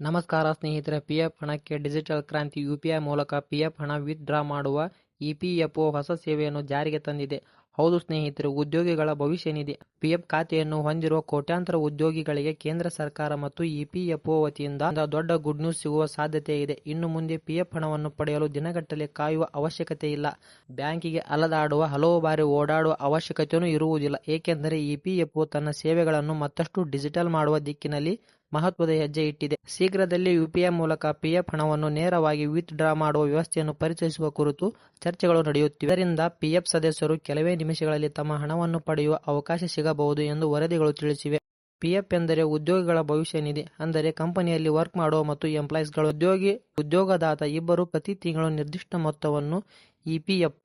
ನಮಸ್ಕಾರ ಸ್ನೇಹಿತರೆ, ಪಿಎಫ್ ಹಣಕ್ಕೆ ಡಿಜಿಟಲ್ ಕ್ರಾಂತಿ ಯುಪಿಐ ಮೂಲಕ ಪಿಎಫ್ ಹಣ ವಿತ್ ಡ್ರಾ ಮಾಡುವ ಇಪಿಎಫ್ಒ ಹೊಸ ಸೇವೆಯನ್ನು ಜಾರಿಗೆ ತಂದಿದೆ. ಹೌದು ಸ್ನೇಹಿತರೆ, ಉದ್ಯೋಗಿಗಳ ಭವಿಷ್ಯ ನಿಧಿ ಪಿಎಫ್ ಖಾತೆಯನ್ನು ಹೊಂದಿರುವ ಕೋಟ್ಯಾಂತರ ಉದ್ಯೋಗಿಗಳಿಗೆ ಕೇಂದ್ರ ಸರ್ಕಾರ ಮತ್ತು ಇಪಿಎಫ್ಒ ವತಿಯಿಂದ ದೊಡ್ಡ ಗುಡ್ ನ್ಯೂಸ್ ಸಿಗುವ ಸಾಧ್ಯತೆ ಇದೆ. ಇನ್ನು ಮುಂದೆ ಪಿಎಫ್ ಹಣವನ್ನು ಪಡೆಯಲು ದಿನಗಟ್ಟಲೆ ಕಾಯುವ ಅವಶ್ಯಕತೆ ಇಲ್ಲ. ಬ್ಯಾಂಕಿಗೆ ಅಲೆದಾಡುವ, ಹಲವು ಬಾರಿ ಓಡಾಡುವ ಅವಶ್ಯಕತೆಯೂ ಇರುವುದಿಲ್ಲ. ಏಕೆಂದರೆ ಇಪಿಎಫ್ಒ ತನ್ನ ಸೇವೆಗಳನ್ನು ಮತ್ತಷ್ಟು ಡಿಜಿಟಲ್ ಮಾಡುವ ದಿಕ್ಕಿನಲ್ಲಿ ಮಹತ್ವದ ಹೆಜ್ಜೆ ಇಟ್ಟಿದೆ. ಶೀಘ್ರದಲ್ಲೇ ಯುಪಿಐ ಮೂಲಕ ಪಿಎಫ್ ಹಣವನ್ನು ನೇರವಾಗಿ ವಿತ್ ಡ್ರಾ ಮಾಡುವ ವ್ಯವಸ್ಥೆಯನ್ನು ಪರಿಚಯಿಸುವ ಕುರಿತು ಚರ್ಚೆಗಳು ನಡೆಯುತ್ತಿವೆ. ಇದರಿಂದ ಪಿಎಫ್ ಸದಸ್ಯರು ಕೆಲವೇ ನಿಮಿಷಗಳಲ್ಲಿ ತಮ್ಮ ಹಣವನ್ನು ಪಡೆಯುವ ಅವಕಾಶ ಸಿಗಬಹುದು ಎಂದು ವರದಿಗಳು ತಿಳಿಸಿವೆ. ಪಿಎಫ್ ಎಂದರೆ ಉದ್ಯೋಗಿಗಳ ಭವಿಷ್ಯ ನಿಧಿ. ಅಂದರೆ ಕಂಪನಿಯಲ್ಲಿ ವರ್ಕ್ ಮಾಡುವ ಮತ್ತು ಎಂಪ್ಲಾಯೀಸ್ಗಳು, ಉದ್ಯೋಗದಾತ ಇಬ್ಬರು ಪ್ರತಿ ತಿಂಗಳು ನಿರ್ದಿಷ್ಟ ಮೊತ್ತವನ್ನು ಇಪಿಎಫ್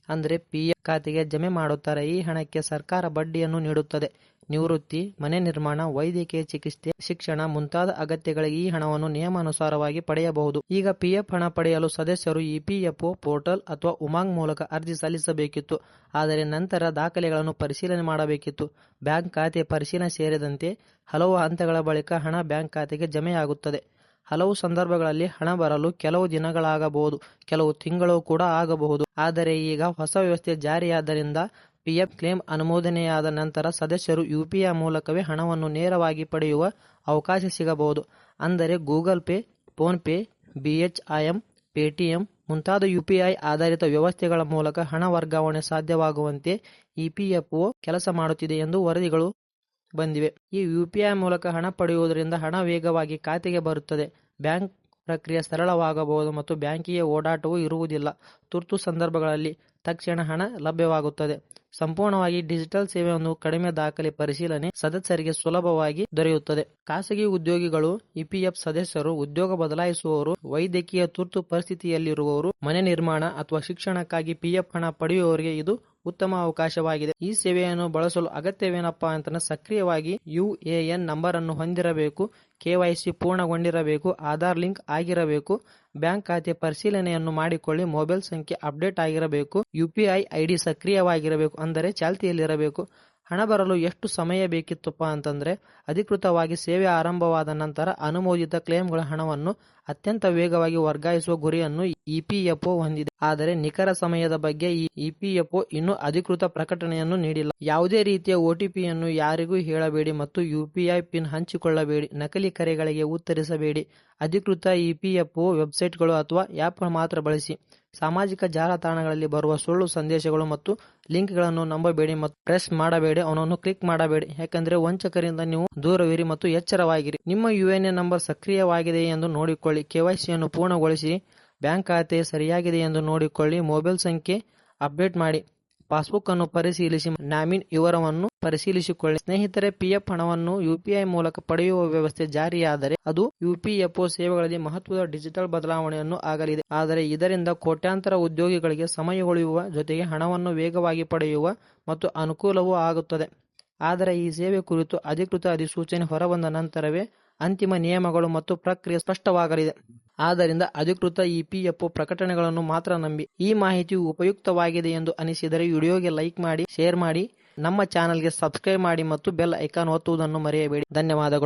ಅಂದರೆ ಪಿಎಫ್ ಖಾತೆಗೆ ಜಮೆ ಮಾಡುತ್ತಾರೆ. ಈ ಹಣಕ್ಕೆ ಸರ್ಕಾರ ಬಡ್ಡಿಯನ್ನು ನೀಡುತ್ತದೆ. ನಿವೃತ್ತಿ, ಮನೆ ನಿರ್ಮಾಣ, ವೈದ್ಯಕೀಯ ಚಿಕಿತ್ಸೆ, ಶಿಕ್ಷಣ ಮುಂತಾದ ಅಗತ್ಯಗಳಿಗೆ ಈ ಹಣವನ್ನು ನಿಯಮಾನುಸಾರವಾಗಿ ಪಡೆಯಬಹುದು. ಈಗ ಪಿಎಫ್ ಹಣ ಪಡೆಯಲು ಸದಸ್ಯರು ಇಪಿಎಫ್ಒ ಪೋರ್ಟಲ್ ಅಥವಾ ಉಮಾಂಗ್ ಮೂಲಕ ಅರ್ಜಿ ಸಲ್ಲಿಸಬೇಕಿತ್ತು. ಆದರೆ ನಂತರ ದಾಖಲೆಗಳನ್ನು ಪರಿಶೀಲನೆ ಮಾಡಬೇಕಿತ್ತು. ಬ್ಯಾಂಕ್ ಖಾತೆ ಪರಿಶೀಲನೆ ಸೇರಿದಂತೆ ಹಲವು ಹಂತಗಳ ಬಳಿಕ ಹಣ ಬ್ಯಾಂಕ್ ಖಾತೆಗೆ ಜಮೆಯಾಗುತ್ತದೆ. ಹಲವು ಸಂದರ್ಭಗಳಲ್ಲಿ ಹಣ ಬರಲು ಕೆಲವು ದಿನಗಳಾಗಬಹುದು, ಕೆಲವು ತಿಂಗಳು ಕೂಡ ಆಗಬಹುದು. ಆದರೆ ಈಗ ಹೊಸ ವ್ಯವಸ್ಥೆ ಜಾರಿಯಾದ್ದರಿಂದ ಪಿಎಫ್ ಕ್ಲೇಮ್ ಅನುಮೋದನೆಯಾದ ನಂತರ ಸದಸ್ಯರು ಯುಪಿಐ ಮೂಲಕವೇ ಹಣವನ್ನು ನೇರವಾಗಿ ಪಡೆಯುವ ಅವಕಾಶ ಸಿಗಬಹುದು. ಅಂದರೆ Google Pay, PhonePe, BHIM, Paytm ಮುಂತಾದ ಯುಪಿಐ ಆಧಾರಿತ ವ್ಯವಸ್ಥೆಗಳ ಮೂಲಕ ಹಣ ವರ್ಗಾವಣೆ ಸಾಧ್ಯವಾಗುವಂತೆ ಇಪಿಎಫ್ಒ ಕೆಲಸ ಮಾಡುತ್ತಿದೆ ಎಂದು ವರದಿಗಳು ಬಂದಿವೆ. ಈ ಯುಪಿಐ ಮೂಲಕ ಹಣ ಪಡೆಯುವುದರಿಂದ ಹಣ ವೇಗವಾಗಿ ಖಾತೆಗೆ ಬರುತ್ತದೆ. ಬ್ಯಾಂಕ್ ಪ್ರಕ್ರಿಯೆ ಸರಳವಾಗಬಹುದು ಮತ್ತು ಬ್ಯಾಂಕಿಗೆ ಓಡಾಟವೂ ಇರುವುದಿಲ್ಲ. ತುರ್ತು ಸಂದರ್ಭಗಳಲ್ಲಿ ತಕ್ಷಣ ಹಣ ಲಭ್ಯವಾಗುತ್ತದೆ. ಸಂಪೂರ್ಣವಾಗಿ ಡಿಜಿಟಲ್ ಸೇವೆಯನ್ನು ಕಡಿಮೆ ದಾಖಲೆ ಪರಿಶೀಲನೆ ಸದಸ್ಯರಿಗೆ ಸುಲಭವಾಗಿ ದೊರೆಯುತ್ತದೆ. ಖಾಸಗಿ ಉದ್ಯೋಗಿಗಳು, ಇಪಿಎಫ್ ಸದಸ್ಯರು, ಉದ್ಯೋಗ ಬದಲಾಯಿಸುವವರು, ವೈದ್ಯಕೀಯ ತುರ್ತು ಪರಿಸ್ಥಿತಿಯಲ್ಲಿರುವವರು, ಮನೆ ನಿರ್ಮಾಣ ಅಥವಾ ಶಿಕ್ಷಣಕ್ಕಾಗಿ ಪಿಎಫ್ ಹಣ ಪಡೆಯುವವರಿಗೆ ಇದು ಉತ್ತಮ ಅವಕಾಶವಾಗಿದೆ. ಈ ಸೇವೆಯನ್ನು ಬಳಸಲು ಅಗತ್ಯವೇನಪ್ಪಾ ಅಂತಂದ್ರೆ ಸಕ್ರಿಯವಾಗಿ ಯುಎಎನ್ ನಂಬರ್ ಅನ್ನು ಹೊಂದಿರಬೇಕು, ಕೆವೈಸಿ ಪೂರ್ಣಗೊಂಡಿರಬೇಕು, ಆಧಾರ್ ಲಿಂಕ್ ಆಗಿರಬೇಕು, ಬ್ಯಾಂಕ್ ಖಾತೆ ಪರಿಶೀಲನೆಯನ್ನು ಮಾಡಿಕೊಳ್ಳಿ, ಮೊಬೈಲ್ ಸಂಖ್ಯೆ ಅಪ್ಡೇಟ್ ಆಗಿರಬೇಕು, ಯುಪಿಐ ಐಡಿ ಸಕ್ರಿಯವಾಗಿರಬೇಕು ಅಂದರೆ ಚಾಲ್ತಿಯಲ್ಲಿರಬೇಕು. ಹಣ ಬರಲು ಎಷ್ಟು ಸಮಯ ಬೇಕಿತ್ತಪ್ಪ ಅಂತಂದ್ರೆ ಅಧಿಕೃತವಾಗಿ ಸೇವೆ ಆರಂಭವಾದ ನಂತರ ಅನುಮೋದಿತ ಕ್ಲೇಮ್ಗಳ ಹಣವನ್ನು ಅತ್ಯಂತ ವೇಗವಾಗಿ ವರ್ಗಾಯಿಸುವ ಗುರಿಯನ್ನು ಇಪಿಎಫ್ಒ ಹೊಂದಿದೆ. ಆದರೆ ನಿಖರ ಸಮಯದ ಬಗ್ಗೆ ಇಪಿಎಫ್ಒ ಇನ್ನೂ ಅಧಿಕೃತ ಪ್ರಕಟಣೆಯನ್ನು ನೀಡಿಲ್ಲ. ಯಾವುದೇ ರೀತಿಯ ಒಟಿಪಿಯನ್ನು ಯಾರಿಗೂ ಹೇಳಬೇಡಿ ಮತ್ತು ಯುಪಿಐ ಪಿನ್ ಹಂಚಿಕೊಳ್ಳಬೇಡಿ. ನಕಲಿ ಕರೆಗಳಿಗೆ ಉತ್ತರಿಸಬೇಡಿ. ಅಧಿಕೃತ ಇಪಿಎಫ್ಒ ವೆಬ್ಸೈಟ್ಗಳು ಅಥವಾ ಆ್ಯಪ್ಗಳು ಮಾತ್ರ ಬಳಸಿ. ಸಾಮಾಜಿಕ ಜಾಲತಾಣಗಳಲ್ಲಿ ಬರುವ ಸುಳ್ಳು ಸಂದೇಶಗಳು ಮತ್ತು ಲಿಂಕ್ಗಳನ್ನು ನಂಬಬೇಡಿ ಮತ್ತು ಪ್ರೆಸ್ ಮಾಡಬೇಡಿ, ಅವನನ್ನು ಕ್ಲಿಕ್ ಮಾಡಬೇಡಿ. ಯಾಕಂದ್ರೆ ವಂಚಕರಿಂದ ನೀವು ದೂರವಿರಿ ಮತ್ತು ಎಚ್ಚರವಾಗಿರಿ. ನಿಮ್ಮ ಯುಎಎನ್ ನಂಬರ್ ಸಕ್ರಿಯವಾಗಿದೆಯೇ ಎಂದು ನೋಡಿಕೊಳ್ಳಿ. ಕೆವೈಸಿಯನ್ನು ಪೂರ್ಣಗೊಳಿಸಿ. ಬ್ಯಾಂಕ್ ಖಾತೆ ಸರಿಯಾಗಿದೆ ಎಂದು ನೋಡಿಕೊಳ್ಳಿ. ಮೊಬೈಲ್ ಸಂಖ್ಯೆ ಅಪ್ಡೇಟ್ ಮಾಡಿ. ಪಾಸ್ಬುಕ್ ಅನ್ನು ಪರಿಶೀಲಿಸಿ. ನಾಮಿನಿ ವಿವರವನ್ನು ಪರಿಶೀಲಿಸಿಕೊಳ್ಳಿ. ಸ್ನೇಹಿತರೆ, ಪಿಎಫ್ ಹಣವನ್ನು ಯುಪಿಐ ಮೂಲಕ ಪಡೆಯುವ ವ್ಯವಸ್ಥೆ ಜಾರಿಯಾದರೆ ಅದು ಯುಪಿಎಫ್ಒ ಸೇವೆಗಳಲ್ಲಿ ಮಹತ್ವದ ಡಿಜಿಟಲ್ ಬದಲಾವಣೆಯನ್ನು ಆಗಲಿದೆ. ಆದರೆ ಇದರಿಂದ ಕೋಟ್ಯಾಂತರ ಉದ್ಯೋಗಿಗಳಿಗೆ ಸಮಯ ಉಳಿಯುವ ಜೊತೆಗೆ ಹಣವನ್ನು ವೇಗವಾಗಿ ಪಡೆಯುವ ಮತ್ತು ಅನುಕೂಲವೂ ಆಗುತ್ತದೆ. ಆದರೆ ಈ ಸೇವೆ ಕುರಿತು ಅಧಿಕೃತ ಅಧಿಸೂಚನೆ ಹೊರಬಂದ ನಂತರವೇ ಅಂತಿಮ ನಿಯಮಗಳು ಮತ್ತು ಪ್ರಕ್ರಿಯೆ ಸ್ಪಷ್ಟವಾಗಲಿದೆ. ಆದ್ದರಿಂದ ಅಧಿಕೃತ ಇಪಿಎಫ್ಒ ಪ್ರಕಟಣೆಗಳನ್ನು ಮಾತ್ರ ನಂಬಿ. ಈ ಮಾಹಿತಿಯು ಉಪಯುಕ್ತವಾಗಿದೆ ಎಂದು ಅನಿಸಿದರೆ ವಿಡಿಯೋಗೆ ಲೈಕ್ ಮಾಡಿ, ಶೇರ್ ಮಾಡಿ, ನಮ್ಮ ಚಾನಲ್ಗೆ ಸಬ್ಸ್ಕ್ರೈಬ್ ಮಾಡಿ ಮತ್ತು ಬೆಲ್ ಐಕಾನ್ ಒತ್ತುವುದನ್ನು ಮರೆಯಬೇಡಿ. ಧನ್ಯವಾದಗಳು.